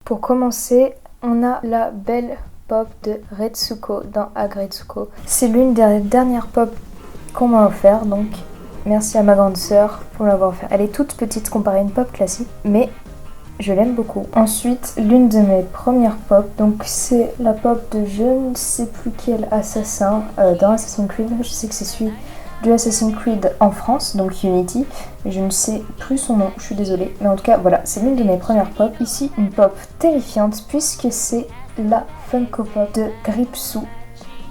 Pour commencer, on a la belle pop de Retsuko dans Agretsuko. C'est l'une des dernières pop qu'on m'a offert, donc merci à ma grande sœur pour l'avoir offert. Elle est toute petite comparée à une pop classique, mais je l'aime beaucoup. Ensuite, l'une de mes premières pop, donc c'est la pop de je ne sais plus quel assassin dans Assassin's Creed. Je sais que c'est celui de Assassin's Creed en France, donc Unity. Je ne sais plus son nom, je suis désolée. Mais en tout cas, voilà, c'est l'une de mes premières pop. Ici, une pop terrifiante puisque c'est la Funko Pop de Gripsou.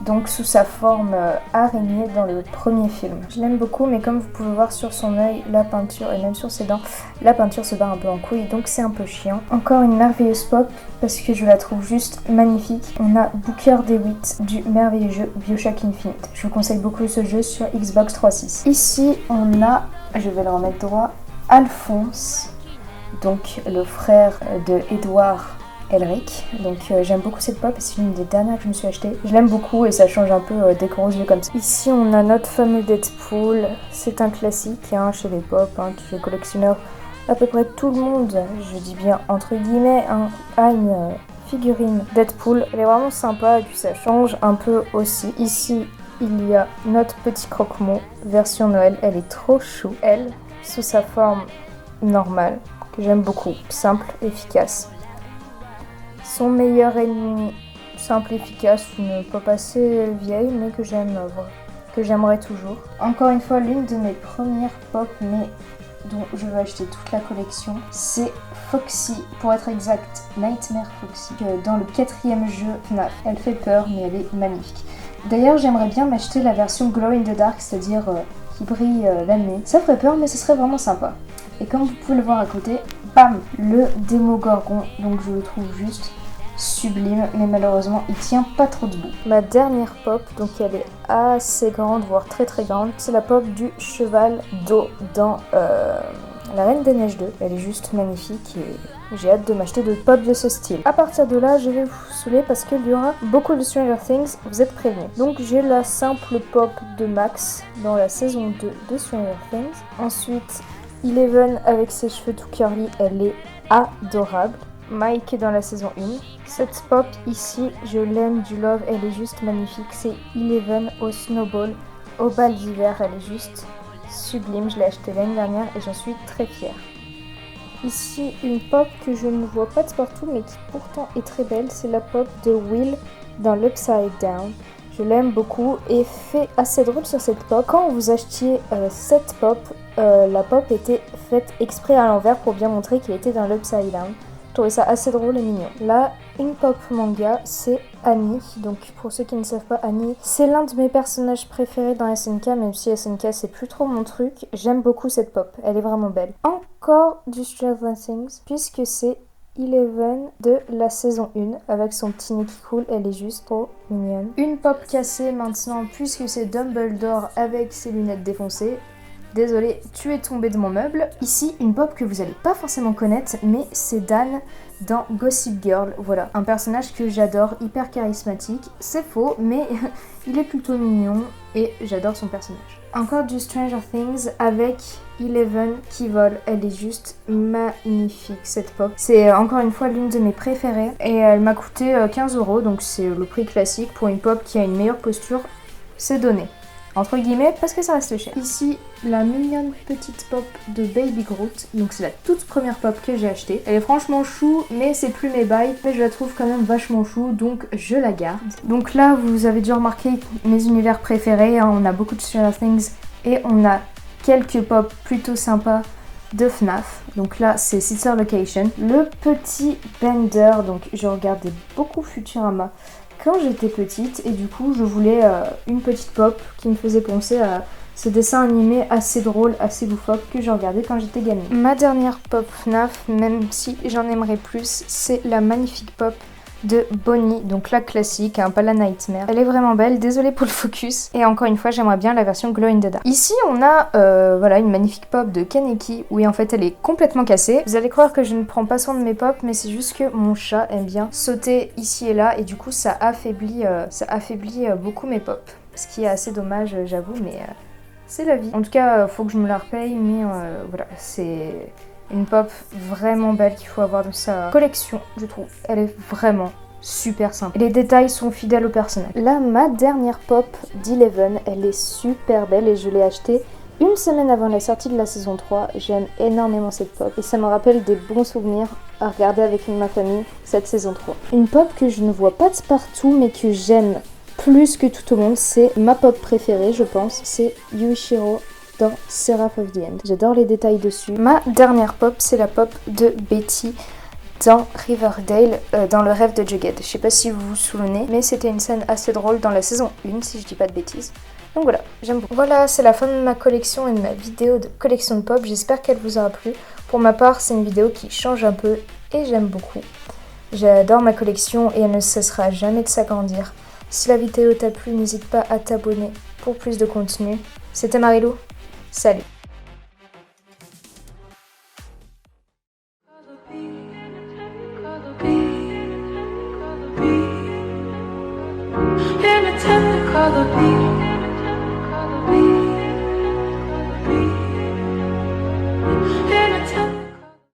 Donc sous sa forme araignée dans le premier film. Je l'aime beaucoup, mais comme vous pouvez voir sur son œil, la peinture et même sur ses dents, la peinture se barre un peu en couille, donc c'est un peu chiant. Encore une merveilleuse pop parce que je la trouve juste magnifique. On a Booker DeWitt du merveilleux jeu BioShock Infinite. Je vous conseille beaucoup ce jeu sur Xbox 360. Ici on a, je vais le remettre droit, Alphonse, donc le frère de Edward Elric. Donc j'aime beaucoup cette pop et c'est l'une des dernières que je me suis achetée. Je l'aime beaucoup et ça change un peu des gros yeux comme ça. Ici on a notre fameux Deadpool. C'est un classique chez les pop, qui est collectionneur. À peu près tout le monde, je dis bien entre guillemets, a une figurine Deadpool. Elle est vraiment sympa et puis ça change un peu aussi. Ici il y a notre petit croque-mot version Noël. Elle est trop chou. Elle, sous sa forme normale, que j'aime beaucoup. Simple, efficace. Son meilleur ennemi, simple, efficace, une pop assez vieille mais que j'aimerais toujours. Encore une fois, l'une de mes premières pop mais dont je veux acheter toute la collection, c'est Foxy, pour être exact, Nightmare Foxy, dans le 4e jeu FNAF. Elle fait peur mais elle est magnifique. D'ailleurs, j'aimerais bien m'acheter la version Glow in the Dark, c'est-à-dire qui brille la nuit. Ça ferait peur mais ce serait vraiment sympa. Et comme vous pouvez le voir à côté, bam, le Démogorgon, donc je le trouve juste sublime, mais malheureusement il tient pas trop debout. Ma dernière pop, donc elle est assez grande, voire très très grande, c'est la pop du cheval d'eau dans La Reine des Neiges 2. Elle est juste magnifique et j'ai hâte de m'acheter de pop de ce style. À partir de là, je vais vous saouler parce qu'il y aura beaucoup de Stranger Things, vous êtes prévenus. Donc j'ai la simple pop de Max dans la saison 2 de Stranger Things. Ensuite, Eleven avec ses cheveux tout curly, elle est adorable. Mike dans la saison 1. Cette pop ici, je l'aime du love, elle est juste magnifique. C'est Eleven au snowball, au bal d'hiver, elle est juste sublime. Je l'ai achetée l'année dernière et j'en suis très fière. Ici, une pop que je ne vois pas de partout mais qui pourtant est très belle, c'est la pop de Will dans l'Upside Down. Je l'aime beaucoup et fait assez drôle sur cette pop. Quand vous achetiez cette pop, la pop était faite exprès à l'envers pour bien montrer qu'elle était dans l'Upside Down. Je trouvais ça assez drôle et mignon. Là, une pop manga, c'est Annie. Donc pour ceux qui ne savent pas, Annie, c'est l'un de mes personnages préférés dans SNK, même si SNK c'est plus trop mon truc. J'aime beaucoup cette pop, elle est vraiment belle. Encore du Stranger Things, puisque c'est Eleven de la saison 1 avec son petit nez qui coule, elle est juste trop mignonne. Une pop cassée maintenant, puisque c'est Dumbledore avec ses lunettes défoncées. Désolée, tu es tombé de mon meuble. Ici, une pop que vous n'allez pas forcément connaître, mais c'est Dan dans Gossip Girl. Voilà, un personnage que j'adore, hyper charismatique. C'est faux, mais il est plutôt mignon et j'adore son personnage. Encore du Stranger Things avec Eleven qui vole. Elle est juste magnifique cette pop. C'est encore une fois l'une de mes préférées et elle m'a coûté 15€, donc c'est le prix classique pour une pop qui a une meilleure posture. C'est donné. Entre guillemets, parce que ça reste cher. Ici, la mignonne petite pop de Baby Groot. Donc c'est la toute première pop que j'ai achetée. Elle est franchement chou, mais c'est plus mes bails. Mais je la trouve quand même vachement chou, donc je la garde. Donc là, vous avez déjà remarqué mes univers préférés. On a beaucoup de Stranger Things et on a quelques pop plutôt sympas de FNAF. Donc là, c'est Sister Location. Le petit Bender, donc je regardais beaucoup Futurama quand j'étais petite et du coup je voulais une petite pop qui me faisait penser à ce dessin animé assez drôle, assez loufoque que je regardais quand j'étais gamine. Ma dernière pop FNAF, même si j'en aimerais plus, c'est la magnifique pop de Bonnie, donc la classique, pas la Nightmare. Elle est vraiment belle, désolée pour le focus. Et encore une fois, j'aimerais bien la version Glow in the Dark. Ici, on a voilà, une magnifique pop de Kaneki. Oui, en fait, elle est complètement cassée. Vous allez croire que je ne prends pas soin de mes pop, mais c'est juste que mon chat aime bien sauter ici et là. Et du coup, ça affaiblit beaucoup mes pop. Ce qui est assez dommage, j'avoue, mais c'est la vie. En tout cas, faut que je me la repaye, mais voilà, c'est... une pop vraiment belle qu'il faut avoir dans sa collection, je trouve. Elle est vraiment super simple. Et les détails sont fidèles au personnage. Là, ma dernière pop d'Eleven, elle est super belle et je l'ai achetée une semaine avant la sortie de la saison 3. J'aime énormément cette pop et ça me rappelle des bons souvenirs à regarder avec ma famille cette saison 3. Une pop que je ne vois pas de partout mais que j'aime plus que tout au monde, c'est ma pop préférée je pense, c'est Yuichiro dans Seraph of the End. J'adore les détails dessus. Ma dernière pop, c'est la pop de Betty dans Riverdale, dans le rêve de Jughead. Je sais pas si vous vous souvenez, mais c'était une scène assez drôle dans la saison 1, si je dis pas de bêtises. Donc voilà, j'aime beaucoup. Voilà, c'est la fin de ma collection et de ma vidéo de collection de pop. J'espère qu'elle vous aura plu. Pour ma part, c'est une vidéo qui change un peu et j'aime beaucoup. J'adore ma collection et elle ne cessera jamais de s'agrandir. Si la vidéo t'a plu, n'hésite pas à t'abonner pour plus de contenu. C'était Marilou, salut! In a technicolor beat.